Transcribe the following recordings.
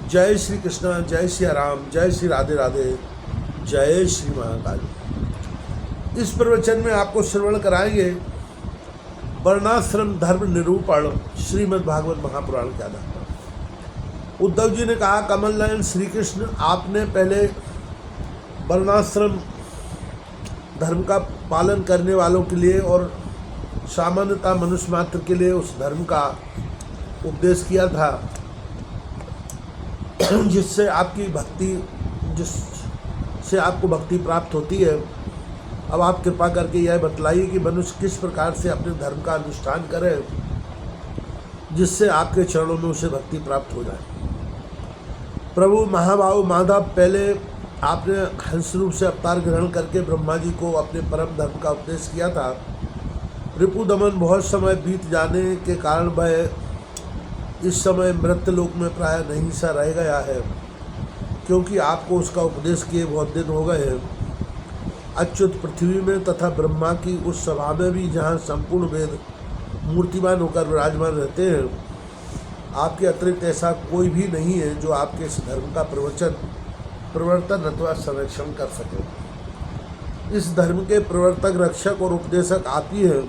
जय श्री कृष्ण, जय श्री राम, जय श्री राधे राधे, जय श्री महाकाल। इस प्रवचन में आपको श्रवण कराएंगे वर्णाश्रम धर्म निरूपण श्रीमद् भागवत महापुराण के आधार पर। उद्धव जी ने कहा, कमल नयन श्री कृष्ण, आपने पहले वर्णाश्रम धर्म का पालन करने वालों के लिए और सामान्यतः मनुष्य मात्र के लिए उस धर्म का उपदेश किया था जिससे आपको भक्ति प्राप्त होती है। अब आप कृपा करके यह बतलाइए कि मनुष्य किस प्रकार से अपने धर्म का अनुष्ठान करे जिससे आपके चरणों में उसे भक्ति प्राप्त हो जाए। प्रभु महाबाहु माधव, पहले आपने हंस रूप से अवतार ग्रहण करके ब्रह्मा जी को अपने परम धर्म का उपदेश किया था। रिपु दमन बहुत समय बीत जाने के कारण वह इस समय मृत्युलोक में प्राय नहीं सा रह गया है, क्योंकि आपको उसका उपदेश किए बहुत दिन हो गए हैं। अच्युत पृथ्वी में तथा ब्रह्मा की उस सभा में भी जहाँ संपूर्ण वेद मूर्तिमान होकर विराजमान रहते हैं, आपके अतिरिक्त ऐसा कोई भी नहीं है जो आपके इस धर्म का प्रवर्तन अथवा संरक्षण कर सके। इस धर्म के प्रवर्तक, रक्षक और उपदेशक आप ही हैं।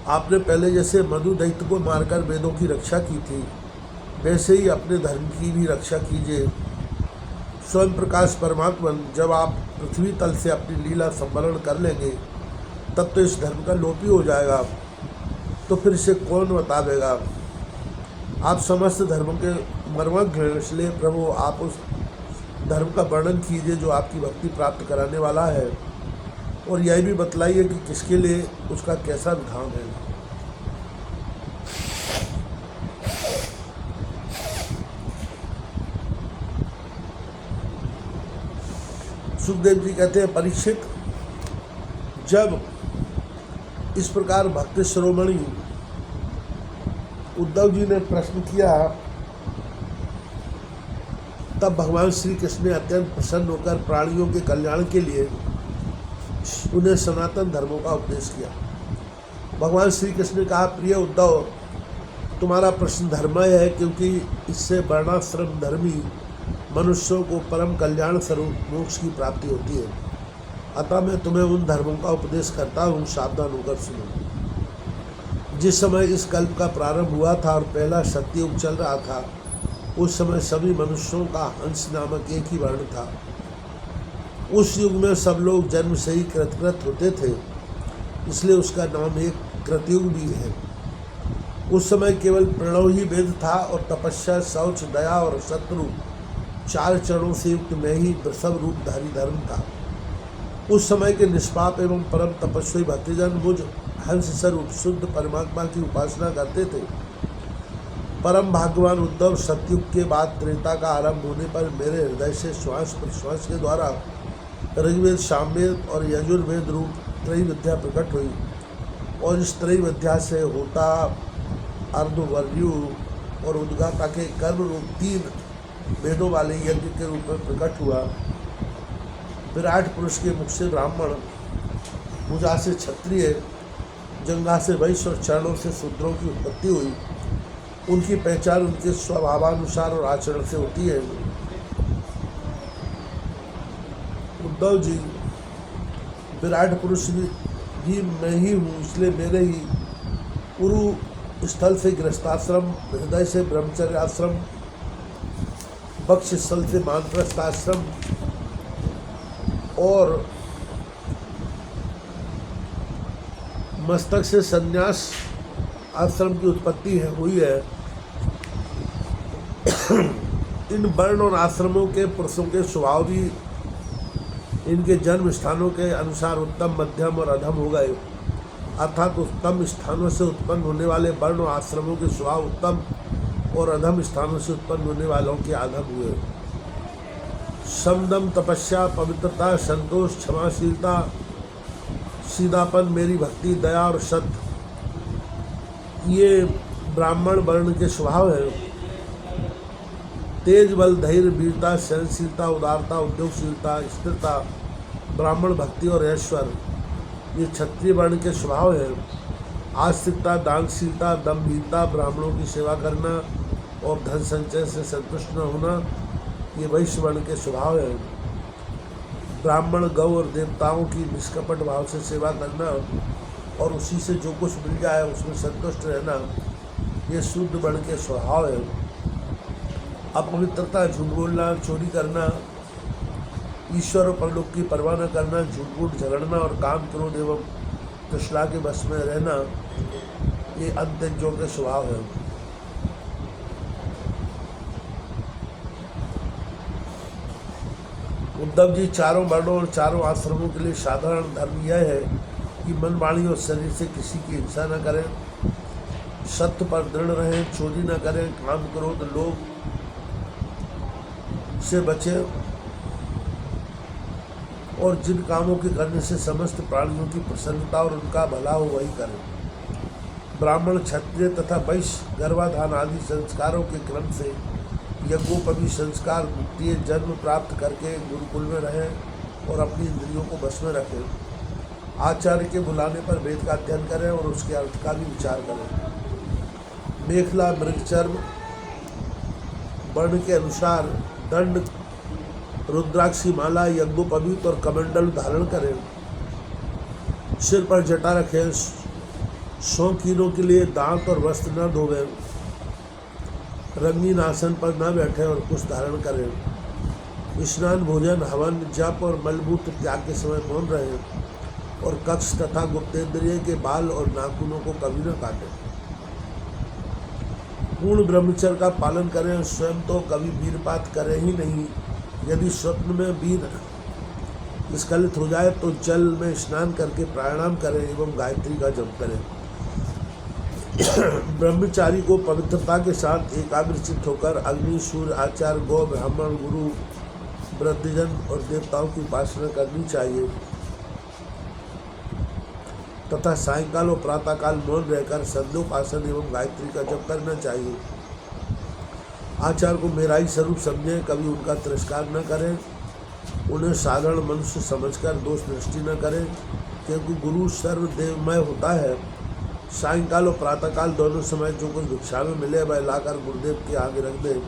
आपने पहले जैसे मधु दैत्य को मारकर वेदों की रक्षा की थी, वैसे ही अपने धर्म की भी रक्षा कीजिए। स्वयं प्रकाश परमात्मा, जब आप पृथ्वी तल से अपनी लीला संवरण कर लेंगे तब तो इस धर्म का लोप ही हो जाएगा, तो फिर इसे कौन बतावेगा। आप समस्त धर्मों के मर्मज्ञ हैं, इसलिए प्रभु आप उस धर्म का वर्णन कीजिए जो आपकी भक्ति प्राप्त कराने वाला है, और यह भी बतलाइए कि किसके लिए उसका कैसा विधान है। सुखदेव जी कहते हैं, परीक्षित, जब इस प्रकार भक्त शिरोमणि उद्धव जी ने प्रश्न किया तब भगवान श्री कृष्ण ने अत्यंत प्रसन्न होकर प्राणियों के कल्याण के लिए उन्हें सनातन धर्मों का उपदेश किया। भगवान श्री कृष्ण ने कहा, प्रिय उद्धव, तुम्हारा प्रश्न धर्मय है, क्योंकि इससे वर्णाश्रम धर्मी मनुष्यों को परम कल्याण स्वरूप मोक्ष की प्राप्ति होती है। अतः मैं तुम्हें उन धर्मों का उपदेश करता हूँ, सावधान होकर सुनो। जिस समय इस कल्प का प्रारंभ हुआ था और पहला सत्ययुग चल रहा था, उस समय सभी मनुष्यों का हंस नामक एक ही वर्ण था। उस युग में सब लोग जन्म से ही कृतकृत होते थे, इसलिए उसका नाम एक कृतयुग भी है। उस समय केवल प्रणव ही वेद था और तपस्या, शौच, दया और शत्रु 4 चरणों से युक्त मैं ही सब रूपधारी धर्म था। उस समय के निष्पाप एवं परम तपस्वी भक्तजन मुझ हंस स्वरूप शुद्ध परमात्मा की उपासना करते थे। परम भाग्यवान उद्धव, सतयुग के बाद त्रेता का आरंभ होने पर मेरे हृदय से श्वास प्रश्वास के द्वारा ऋग्वेद, सामवेद और यजुर्वेद रूप त्रैविद्या प्रकट हुई, और इस त्रैविद्या से होता, अर्धवर्यु और उद्गाता के कर्म रूप 3 वेदों वाले यज्ञ के रूप में प्रकट हुआ। विराट पुरुष के मुख से ब्राह्मण, भुजा से क्षत्रिय, जंघा से वैश्य और चरणों से शूद्रों की उत्पत्ति हुई। उनकी पहचान उनके स्वभावानुसार और आचरण से होती है। उद्धव जी, विराट पुरुष भी मैं ही हूँ, इसलिए मेरे ही उरु स्थल से गृहस्थाश्रम, हृदय से ब्रह्मचर्याश्रम, वक्ष स्थल से मानप्रस्थाश्रम और मस्तक से संन्यास आश्रम की उत्पत्ति हुई है। इन वर्ण और आश्रमों के पुरुषों के स्वभाव भी इनके जन्म स्थानों के अनुसार उत्तम, मध्यम और अधम हो गए। अर्थात उत्तम स्थानों से उत्पन्न होने वाले वर्ण और आश्रमों के स्वभाव उत्तम और अधम स्थानों से उत्पन्न होने वालों के अधम हुए। समदम, तपस्या, पवित्रता, संतोष, क्षमाशीलता, सीधापन, मेरी भक्ति, दया और सत्य, ये ब्राह्मण वर्ण के स्वभाव है। तेज, बल, धैर्य, वीरता, सहनशीलता, उदारता, उद्योगशीलता, स्थिरता, ब्राह्मण भक्ति और ऐश्वर्य, ये क्षत्रिय वर्ण के स्वभाव है। आस्तिकता, दानशीलता, दम्भहीनता, ब्राह्मणों की सेवा करना और धन संचय से संतुष्ट न होना ये वैश्य वर्ण के स्वभाव है। ब्राह्मण, गौ और देवताओं की निष्कपट भाव से सेवा करना और उसी से जो कुछ मिल जाए उसमें संतुष्ट रहना ये शुद्ध वर्ण के स्वभाव है। अपवित्रता, झूठ बोलना, चोरी करना, ईश्वर और परलोक की परवाह न करना, झूठ मूठ झगड़ना और काम, क्रोध एवं तृष्णा के बस में रहना ये अंत्यजों के स्वभाव है। उद्धव जी, चारों वर्णों और चारों आश्रमों के लिए साधारण धर्म यह है कि मन, वाणी और शरीर से किसी की हिंसा न करें, सत्य पर दृढ़ रहें, चोरी न करें, काम, क्रोध, लोभ से बचें और जिन कामों के करने से समस्त प्राणियों की प्रसन्नता और उनका भला हो वही करें। ब्राह्मण, क्षत्रिय तथा वैश्य गर्भाधान आदि संस्कारों के क्रम से यज्ञोपवी संस्कार मुक्ति जन्म प्राप्त करके गुरुकुल में रहें और अपनी इंद्रियों को बस में रखें। आचार्य के बुलाने पर वेद का अध्ययन करें और उसके अर्थ का भी विचार करें। मेखला, मृगचर्म वर्ण के अनुसार दंड, रुद्राक्षी माला, यज्ञोपवीत और कमंडल धारण करें। सिर पर जटा रखें। शौकीनों के लिए दांत और वस्त्र न धोवें। रंगीन आसन पर न बैठे और कुछ धारण करें। स्नान, भोजन, हवन, जप और मलमूत्र त्याग के समय मौन रहें और कक्ष तथा गुप्तेंद्रिय के बाल और नाखूनों को कभी न काटें। पूर्ण ब्रह्मचर्य का पालन करें। स्वयं तो कभी वीरपात करें ही नहीं। यदि स्वप्न में वीर स्खलित हो जाए तो जल में स्नान करके प्राणायाम करें एवं गायत्री का जप करें। ब्रह्मचारी को पवित्रता के साथ एकाग्रचित्त होकर अग्नि, सूर्य, आचार्य, गौ, ब्राह्मण, गुरु, वृद्धजन और देवताओं की उपासना करनी चाहिए तथा सायंकाल और प्रातःकाल मौन रहकर संध्योपासन एवं गायत्री का जप करना चाहिए। आचार्य को मेरा ही स्वरूप समझें, कभी उनका तिरस्कार न करें। उन्हें साधारण मनुष्य समझकर दोष दृष्टि न करें, क्योंकि गुरु सर्वदेवमय होता है। सायंकाल और प्रातःकाल दोनों समय जो कुछ भिक्षा में मिले वह लाकर गुरुदेव के आगे रख दें।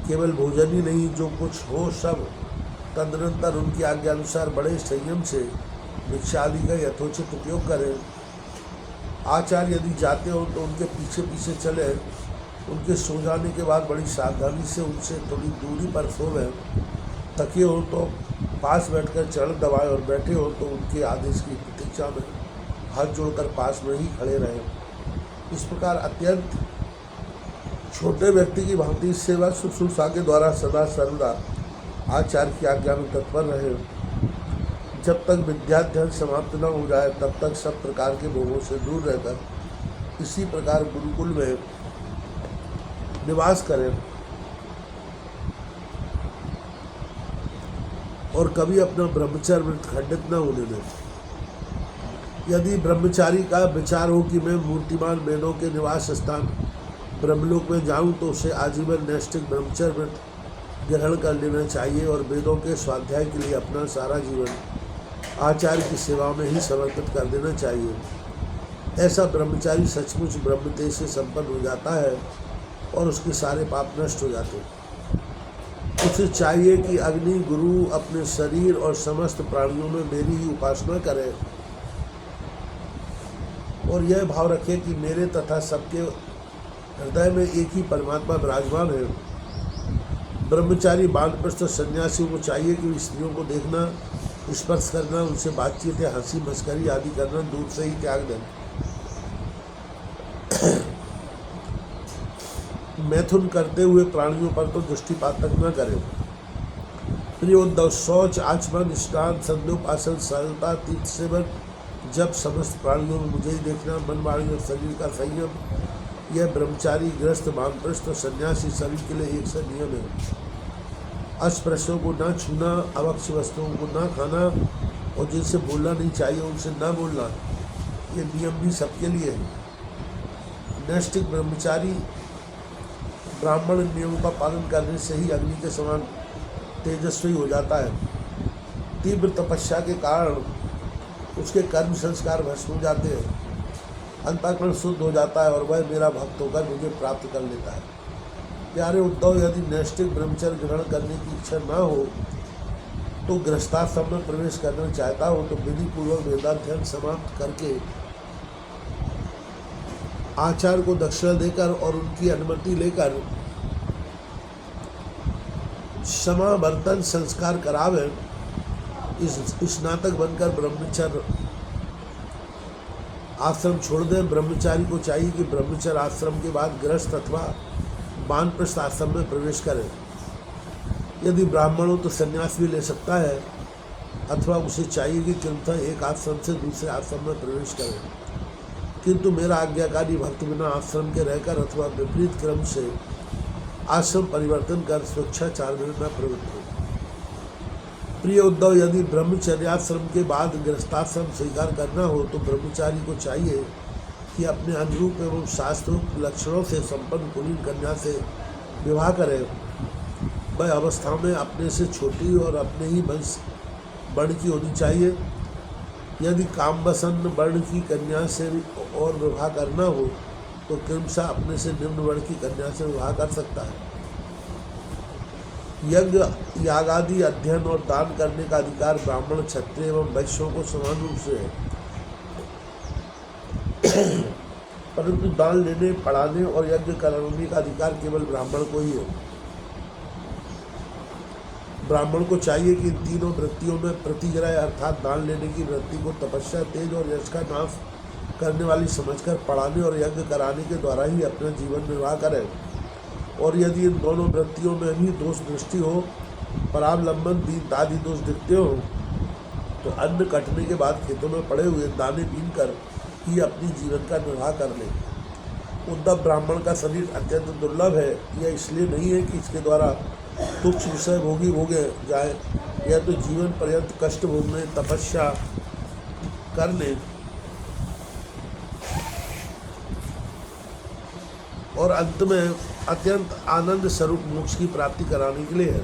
केवल भोजन ही नहीं, जो कुछ हो सब तदनंतर उनकी आज्ञा अनुसार बड़े संयम से भिक्षा आदि का यथोचित उपयोग करें। आचार्य यदि जाते हो तो उनके पीछे पीछे चले। उनके सो जाने के बाद बड़ी सावधानी से उनसे थोड़ी दूरी पर सोवें। थके हो तो पास बैठकर चरण दबाए और बैठे हो तो उनके आदेश की प्रतीक्षा में हाथ जोड़कर पास में ही खड़े रहें। इस प्रकार अत्यंत छोटे व्यक्ति की भांति सेवा शुश्रूषा के द्वारा सदा सर्वदा आचार्य की आज्ञा में तत्पर रहे। जब तक विद्याध्ययन समाप्त न हो जाए तब तक सब प्रकार के भोगों से दूर रहकर इसी प्रकार गुरुकुल में निवास करें और कभी अपना ब्रह्मचर्य व्रत खंडित न होने दें। यदि ब्रह्मचारी का विचार हो कि मैं मूर्तिमान वेदों के निवास स्थान ब्रह्मलोक में जाऊं तो उसे आजीवन नैष्ठिक ब्रह्मचर्य व्रत ग्रहण कर लेना चाहिए और वेदों के स्वाध्याय के लिए अपना सारा जीवन आचार्य की सेवा में ही समर्पित कर देना चाहिए। ऐसा ब्रह्मचारी सचमुच ब्रह्मतेज से संपन्न हो जाता है और उसके सारे पाप नष्ट हो जाते हैं। उसे चाहिए कि अग्नि गुरु अपने शरीर और समस्त प्राणियों में मेरी ही उपासना करे और यह भाव रखे कि मेरे तथा सबके हृदय में एक ही परमात्मा विराजमान है। ब्रह्मचारी वानप्रस्थ सन्यासियों को चाहिए कि स्त्रियों को देखना, स्पर्श करना, उनसे बातचीत या हंसी मस्करी आदि करना दूर से ही त्याग दें। मैथुन करते हुए प्राणियों पर तो दृष्टिपात तक न करें। प्रिय उद्धव, शौच, आचमन, स्नान, संध्योपासन, सरलता, तीर्थ सेवन, जब समस्त प्राणियों में मुझे ही देखना, मन, वाणी और शरीर का संयम, यह ब्रह्मचारी, गृहस्थ, वानप्रस्थ और सन्यासी सभी के लिए एक सा नियम है। अस्पृश्यों को न छूना, अवक्ष वस्तुओं को न खाना और जिनसे बोलना नहीं चाहिए उनसे न बोलना, ये नियम भी सबके लिए है। नैष्ठिक ब्रह्मचारी ब्राह्मण नियमों का पालन करने से ही अग्नि के समान तेजस्वी हो जाता है। तीव्र तपस्या के कारण उसके कर्म संस्कार भस्म हो जाते हैं, अंतःकरण शुद्ध हो जाता है और वह मेरा भक्त होकर मुझे प्राप्त कर लेता है। प्यारे उद्धव, यदि नैष्ठिक ब्रह्मचर्य ग्रहण करने की इच्छा न हो तो गृहस्थाश्रम में प्रवेश करना चाहता हो तो विधि पूर्वक वेदाध्ययन समाप्त करके आचार्य को दक्षिणा देकर और उनकी अनुमति लेकर समावर्तन संस्कार करावे। स्नातक बनकर ब्रह्मचर्य आश्रम छोड़ दें। ब्रह्मचारी को चाहिए कि ब्रह्मचर्य आश्रम के बाद गृहस्थ अथवा वानप्रस्थ आश्रम में प्रवेश करें। यदि ब्राह्मण हो तो संन्यास भी ले सकता है, अथवा उसे चाहिए कि क्रमशः एक आश्रम से दूसरे आश्रम में प्रवेश करें। किंतु मेरा आज्ञाकारी भक्त बिना आश्रम के रहकर अथवा विपरीत क्रम से आश्रम परिवर्तन कर स्वेच्छाचार में न प्रवृत्त हो। प्रिय उद्धव, यदि ब्रह्मचर्याश्रम के बाद गृहस्थाश्रम स्वीकार करना हो तो ब्रह्मचारी को चाहिए कि अपने अनुरूप एवं शास्त्रोक्त लक्षणों से संपन्न कुलीन कन्या से विवाह करे। वह अवस्था में अपने से छोटी और अपने ही वंश वर्ण की होनी चाहिए। यदि कामवसन वर्ण की कन्या से और विवाह करना हो तो क्रमशः अपने से निम्न वर्ण की कन्या से विवाह कर सकता है। यज्ञ यागादि अध्ययन और दान करने का अधिकार ब्राह्मण, क्षत्रिय एवं वैश्यों को समान रूप से है, परंतु दान लेने, पढ़ाने और यज्ञ कराने का अधिकार केवल ब्राह्मण को ही है। ब्राह्मण को चाहिए कि इन तीनों वृत्तियों में प्रतिग्रह अर्थात दान लेने की वृत्ति को तपस्या, तेज और यश का नाश करने वाली समझकर पढ़ाने और यज्ञ कराने के द्वारा ही अपना जीवन निर्वाह करें। और यदि इन दोनों वृत्तियों में भी दोष दृष्टि हो, परावलंबन दीन आदि दोष दिखते हो, तो अन्न कटने के बाद खेतों में पड़े हुए दाने बीन कर ही अपनी जीवन का निर्वाह कर ले। उद्धव, ब्राह्मण का शरीर अत्यंत दुर्लभ है। यह इसलिए नहीं है कि इसके द्वारा तुच्छ विषय भोगे जाए, यह तो जीवन पर्यंत कष्ट भोगने, तपस्या करने और अंत में अत्यंत आनंद स्वरूप मोक्ष की प्राप्ति कराने के लिए है।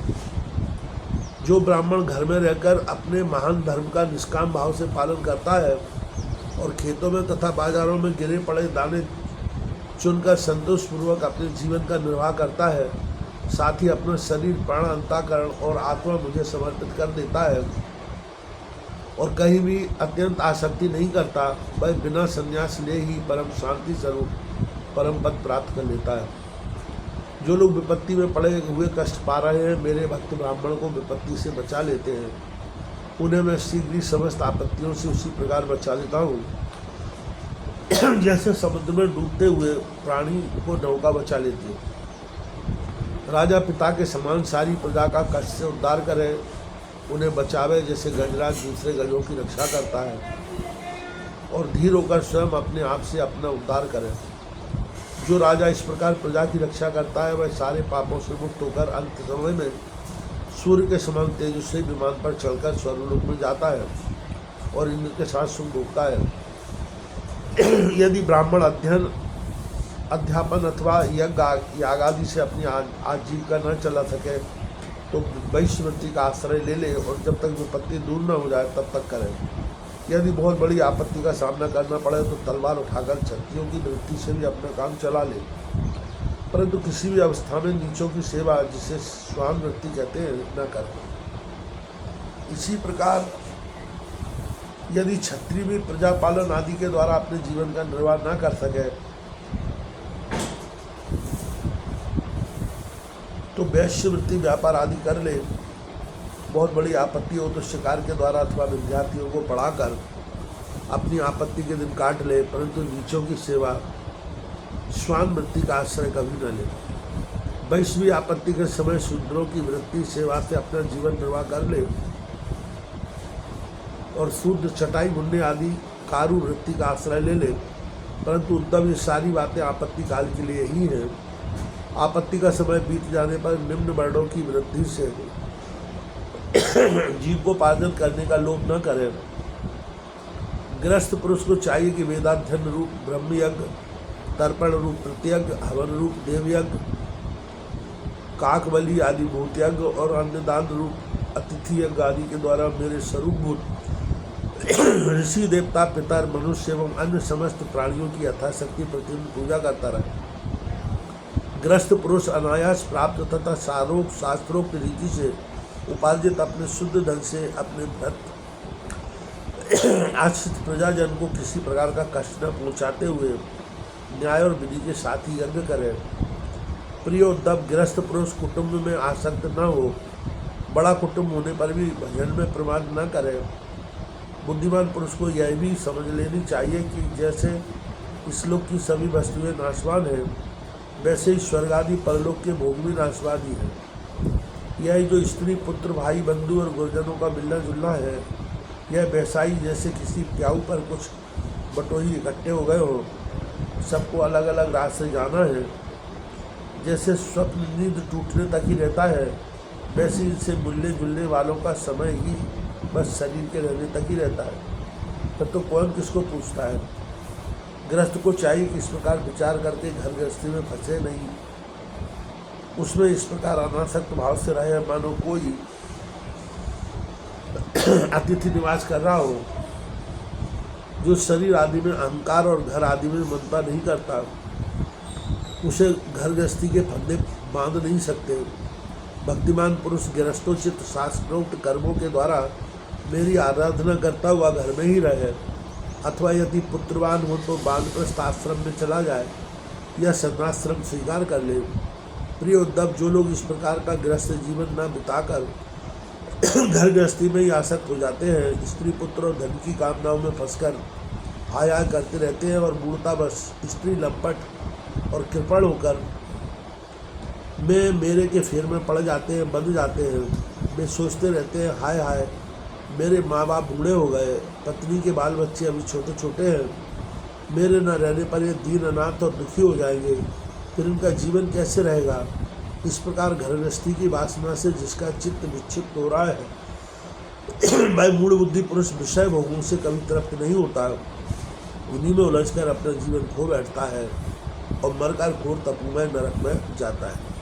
जो ब्राह्मण घर में रहकर अपने महान धर्म का निष्काम भाव से पालन करता है और खेतों में तथा बाजारों में गिरे पड़े दाने चुनकर संतोषपूर्वक अपने जीवन का निर्वाह करता है, साथ ही अपना शरीर, प्राण, अंतःकरण और आत्मा मुझे समर्पित कर देता है और कहीं भी अत्यंत आसक्ति नहीं करता, वह बिना संन्यास ले ही परम शांति स्वरूप परम पद प्राप्त कर लेता है। जो लोग विपत्ति में पड़े हुए कष्ट पा रहे हैं, मेरे भक्त ब्राह्मण को विपत्ति से बचा लेते हैं। उन्हें मैं शीघ्र ही समस्त आपत्तियों से उसी प्रकार बचा लेता हूँ जैसे समुद्र में डूबते हुए प्राणी को नौका बचा लेती है। राजा पिता के समान सारी प्रजा का कष्ट से उद्धार करे, उन्हें बचावे जैसे गजराज दूसरे गजों की रक्षा करता है, और धीर होकर स्वयं अपने आप से अपना उद्धार करे। जो राजा इस प्रकार प्रजा की रक्षा करता है, वह सारे पापों से मुक्त होकर अंत समय में सूर्य के समान तेजस्वी विमान पर चढ़कर स्वर्गलोक में जाता है और इंद्र के साथ सुख भोगता है। यदि ब्राह्मण अध्यापन अथवा यज्ञ यागादि से अपनी आजीविका न चला सके तो वैश्यवृत्ति का आश्रय ले ले और जब तक विपत्ति दूर न हो जाए तब तक करे। यदि बहुत बड़ी आपत्ति का सामना करना पड़े तो तलवार उठाकर क्षत्रियों की वृत्ति से भी अपना काम चला ले, परंतु किसी भी अवस्था में नीचों की सेवा, जिसे स्वान वृत्ति कहते हैं, न कर। इसी प्रकार यदि क्षत्रिय भी प्रजापालन आदि के द्वारा अपने जीवन का निर्वाह न कर सके तो वैश्य वृत्ति व्यापार आदि कर ले। बहुत बड़ी आपत्ति हो तो शिकार के द्वारा अथवा विद्यार्थियों को पढ़ाकर अपनी आपत्ति के दिन काट ले, परंतु नीचों की सेवा, स्वान वृत्ति का आश्रय कभी न ले। वैश्वी आपत्ति के समय शूद्रों की वृत्ति सेवा से अपना जीवन निर्वाह कर ले और शुद्ध चटाई बुनने आदि कारू वृत्ति का आश्रय ले ले, परंतु उद्धव ये सारी बातें आपत्ति काल के लिए ही हैं। आपत्ति का समय बीत जाने पर निम्न वर्णों की वृद्धि से जीवोपार्जन करने का लोभ न करें। गृहस्थ पुरुष को चाहिए कि वेदाध्ययन रूप ब्रह्मयज्ञ, तर्पण रूप प्रत्ययज्ञ, हवन रूप देवयज्ञ, काकबली आदि भूतयज्ञ और अन्नदान रूप अतिथि यज्ञ आदि के द्वारा मेरे स्वरूपभूत ऋषि, देवता, पितर, मनुष्य एवं अन्य समस्त प्राणियों की यथाशक्ति प्रतिदिन पूजा करता रहे। ग्रस्त पुरुष अनायास प्राप्त तथा शास्त्रोक्त रीति से उपार्जित अपने शुद्ध धन से अपने व्रत आश्रित प्रजाजन को किसी प्रकार का कष्ट न पहुँचाते हुए न्याय और विधि के साथ ही यज्ञ करे। प्रिय उद्धव, गृहस्थ पुरुष कुटुंब में आसक्त न हो, बड़ा कुटुंब होने पर भी भजन में प्रमाद न करे। बुद्धिमान पुरुष को यह भी समझ लेनी चाहिए कि जैसे इस लोक की सभी वस्तुएं नाशवान हैं, वैसे ही स्वर्ग आदि परलोक के भोग भी नाशवान ही हैं। यह जो स्त्री पुत्र भाई बंधु और गुरुजनों का मिलना जुलना है, यह वैसा ही जैसे किसी प्याऊ पर कुछ बटोही इकट्ठे हो गए हो, सबको अलग अलग राह से जाना है। जैसे स्वप्न नींद टूटने तक ही रहता है, वैसे इनसे मिलने जुलने वालों का समय ही बस शरीर के रहने तक ही रहता है। तब तो कौन किसको पूछता है। गृहस्थ को चाहिए कि इस प्रकार विचार करके घर गृहस्थी में फंसे नहीं, उसमें इस प्रकार अनासक्त भाव से रहे मानो कोई अतिथि निवास कर रहा हो। जो शरीर आदि में अहंकार और घर आदि में ममता नहीं करता, उसे घर गृहस्थी के फंदे बांध नहीं सकते। भक्तिमान पुरुष गृहस्थोचित शास्त्रोक्त कर्मों के द्वारा मेरी आराधना करता हुआ घर में ही रहे, अथवा यदि पुत्रवान हो तो वानप्रस्थ आश्रम में चला जाए या सन्याश्रम स्वीकार कर ले। प्रिय उद्धव, जो लोग इस प्रकार का गृहस्थ जीवन न बिताकर घर गृहस्थी में ही आसक्त हो जाते हैं, स्त्री पुत्र और धन की कामनाओं में फंसकर हाय हाय करते रहते हैं और मूर्ता बस स्त्री लंपट और कृपण होकर मेरे के फेर में पड़ जाते हैं, बंध जाते हैं। वे सोचते रहते हैं हाय हाय मेरे माँ बाप बूढ़े हो गए, पत्नी के बाल बच्चे अभी छोटे छोटे हैं, मेरे न रहने पर ये दीन अनाथ और दुखी हो जाएंगे, फिर इनका जीवन कैसे रहेगा। इस प्रकार घर गृहस्थी की वासना से जिसका चित्त विक्षिप्त हो रहा है, भाई मूढ़ बुद्धि पुरुष विषय भोगों से कभी तृप्त नहीं होता, उन्हीं में उलझकर अपना जीवन खो बैठता है और मरकर घोर तपोमय नरक में जाता है।